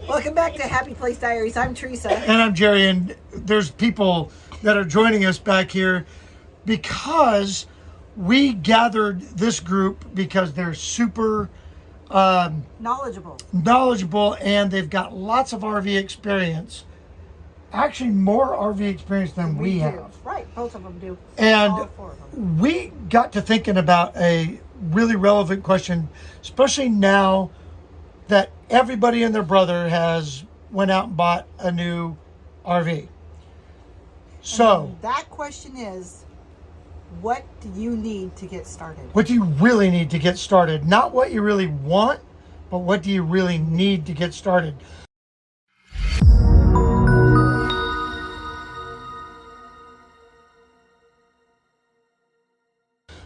Welcome back to Happy Place Diaries. I'm Teresa. And I'm Jerry, and there's people that are joining us back here because we gathered this group because they're super knowledgeable, and they've got lots of RV experience. Actually, more RV experience than we have. Right, both of them do. And all four of them. We got to thinking about a really relevant question, especially now that everybody and their brother has went out and bought a new RV. So and that question is, what do you need to get started? What do you really need to get started? Not what you really want, but what do you really need to get started?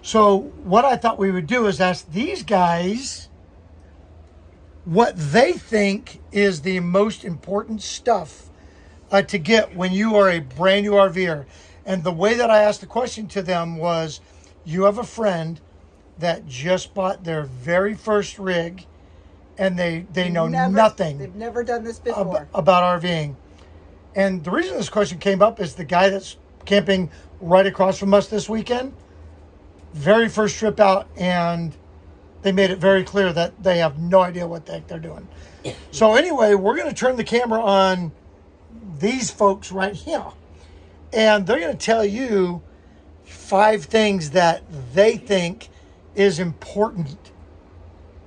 So what I thought we would do is ask these guys what they think is the most important stuff to get when you are a brand new RVer. And the way that I asked the question to them was, you have a friend that just bought their very first rig and they know nothing. They've never done this before. About RVing. And the reason this question came up is the guy that's camping right across from us this weekend, very first trip out, and they made it very clear that they have no idea what the heck they're doing. So anyway, we're going to turn the camera on these folks right here. And they're going to tell you 5 things that they think is important.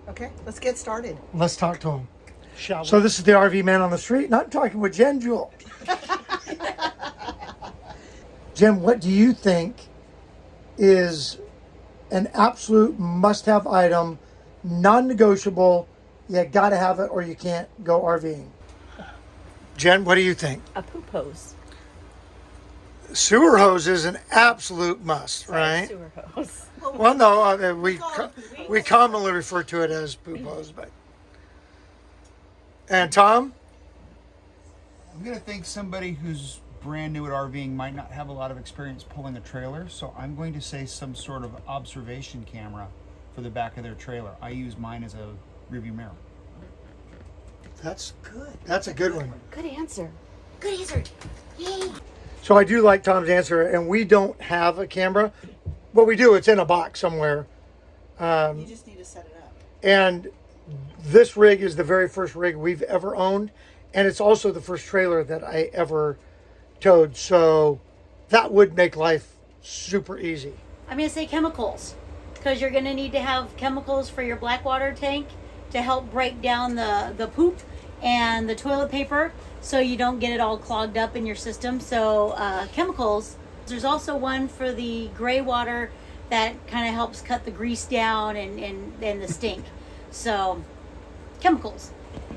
Okay, let's get started. Let's talk to them. Shall we? So this is the RV man on the street, and I'm talking with Jen Jewell. Jen, what do you think is an absolute must-have item, non-negotiable, you got to have it or you can't go RVing? Jen, what do you think? A poop hose. Sewer hose is an absolute must, right? Sewer hose. Well, no, we commonly refer to it as poop hose, but. And Tom? I'm going to think somebody who's brand new at RVing might not have a lot of experience pulling a trailer, so I'm going to say some sort of observation camera for the back of their trailer. I use mine as a rearview mirror. That's good. That's a good one. Good answer. Good answer. Yay. So I do like Tom's answer, and we don't have a camera. What we do, it's in a box somewhere. You just need to set it up. And this rig is the very first rig we've ever owned, and it's also the first trailer that I ever towed. So that would make life super easy. I'm going to say chemicals, because you're going to need to have chemicals for your black water tank to help break down the poop and the toilet paper so you don't get it all clogged up in your system. So chemicals. There's also one for the gray water that kind of helps cut the grease down and the stink. So chemicals.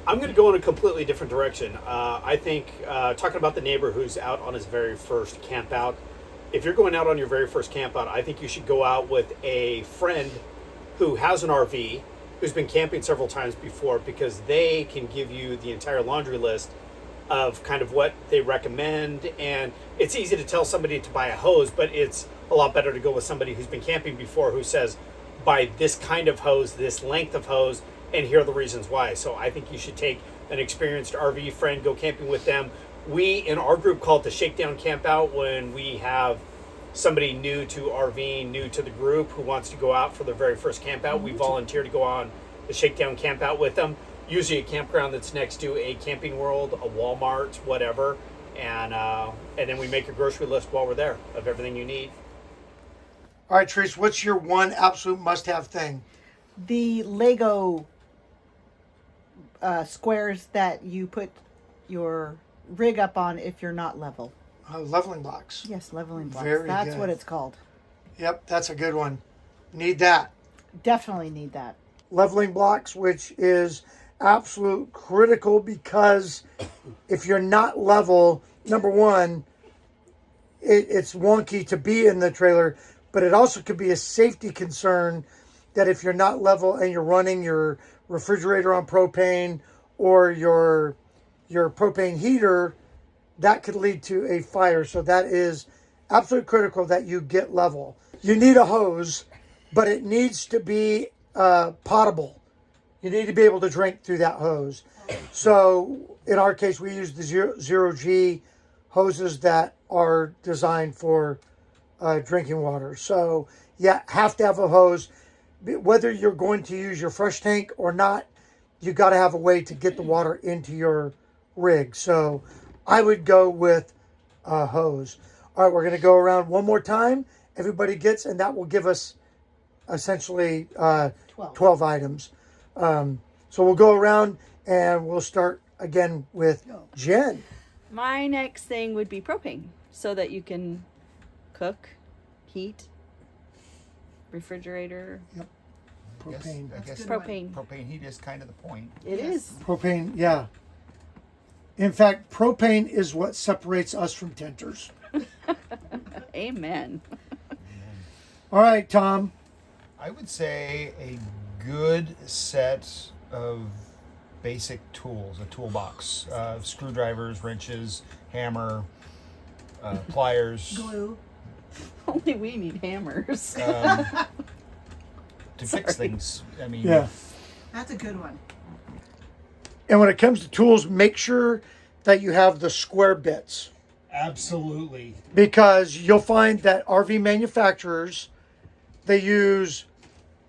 I'm going to go in a completely different direction. I think talking about the neighbor who's out on his very first camp out, if you're going out on your very first camp out, I think you should go out with a friend who has an RV, who's been camping several times before, because they can give you the entire laundry list of kind of what they recommend. And it's easy to tell somebody to buy a hose, but it's a lot better to go with somebody who's been camping before, who says, buy this kind of hose, this length of hose, and here are the reasons why. So I think you should take an experienced RV friend, go camping with them. We, in our group, call it the shakedown camp out when we have somebody new to RVing, new to the group, who wants to go out for their very first camp out. We volunteer to go on the shakedown camp out with them. Usually a campground that's next to a Camping World, a Walmart, whatever. And then we make a grocery list while we're there of everything you need. All right, Trace, what's your one absolute must-have thing? The Lego squares that you put your rig up on if you're not level. Leveling blocks. Yes, leveling blocks. Very That's good. what it's called. Yep, that's a good one. Need that. Definitely need that. Leveling blocks, which is absolute critical, because if you're not level, number one, it's wonky to be in the trailer, but it also could be a safety concern that if you're not level and you're running your refrigerator on propane or your propane heater, that could lead to a fire. So that is absolutely critical that you get level. You need a hose, but it needs to be potable. You need to be able to drink through that hose. So in our case, we use the zero G hoses that are designed for drinking water. So yeah, have to have a hose. Whether you're going to use your fresh tank or not, you got to have a way to get the water into your rig. So I would go with a hose. All right, we're going to go around one more time. Everybody gets, and that will give us essentially 12 items. So we'll go around and we'll start again with Jen. My next thing would be propane, so that you can cook, heat, refrigerator. Yep. Propane. I guess Propane. propane heat is kind of the point. It is. Propane, yeah. In fact, propane is what separates us from tenters. Amen. All right, Tom. I would say a good set of basic tools, a toolbox, screwdrivers, wrenches, hammer, pliers. Glue. Only we need hammers. To fix things. I mean, Yeah. That's a good one. And when it comes to tools, make sure that you have the square bits. absolutely. Because you'll find that RV manufacturers, they use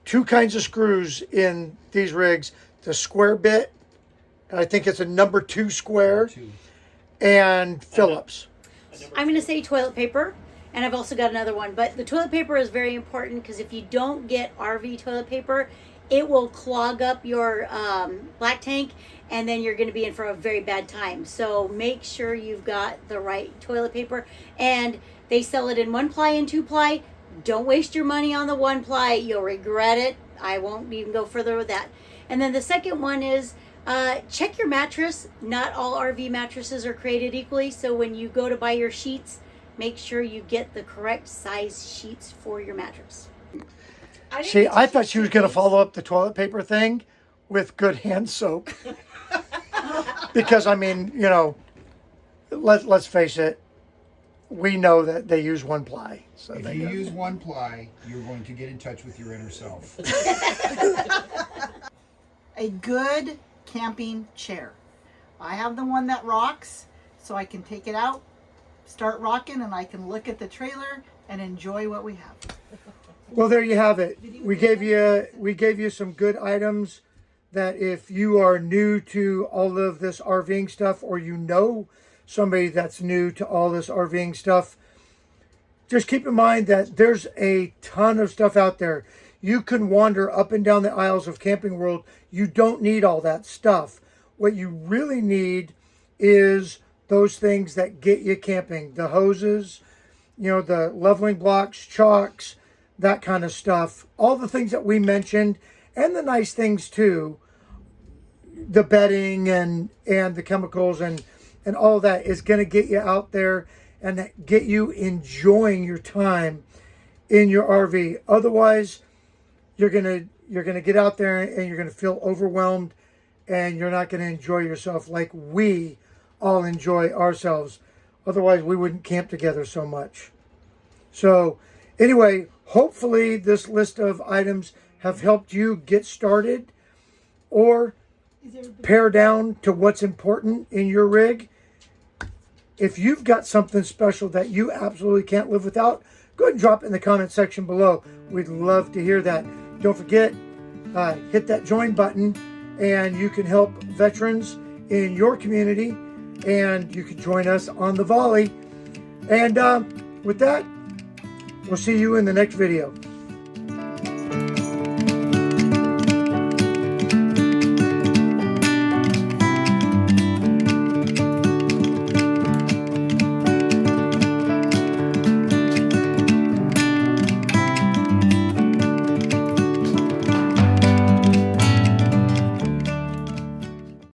two kinds of screws in these rigs. The square bit, I think it's a number 2 square, and Phillips. I'm going to say toilet paper, and I've also got another one. But the toilet paper is very important because if you don't get RV toilet paper, it will clog up your black tank, and then you're going to be in for a very bad time. So make sure you've got the right toilet paper. And they sell it in 1-ply and 2-ply. Don't waste your money on the 1-ply. You'll regret it. I won't even go further with that. And then the second one is check your mattress. Not all RV mattresses are created equally. So when you go to buy your sheets, make sure you get the correct size sheets for your mattress. See, I thought she was going to follow up the toilet paper thing with good hand soap. Because, I mean, you know, let's face it, we know that they use 1-ply. So If they you go. use 1-ply, you're going to get in touch with your inner self. A good camping chair. I have the one that rocks, so I can take it out, start rocking, and I can look at the trailer and enjoy what we have. Well, there you have it. We gave you some good items that if you are new to all of this RVing stuff, or you know somebody that's new to all this RVing stuff, just keep in mind that there's a ton of stuff out there. You can wander up and down the aisles of Camping World. You don't need all that stuff. What you really need is those things that get you camping. The hoses, you know, the leveling blocks, chocks, that kind of stuff. All the things that we mentioned, and the nice things too. The bedding and the chemicals and all that is going to get you out there and get you enjoying your time in your RV. Otherwise, you're gonna get out there and you're gonna feel overwhelmed, and you're not gonna enjoy yourself like we all enjoy ourselves. Otherwise, we wouldn't camp together so much. So anyway, hopefully this list of items have helped you get started or pare down to what's important in your rig. If you've got something special that you absolutely can't live without, go ahead and drop it in the comment section below. We'd love to hear that. Don't forget, hit that join button, and you can help veterans in your community, and you can join us on the volley. And with that, we'll see you in the next video.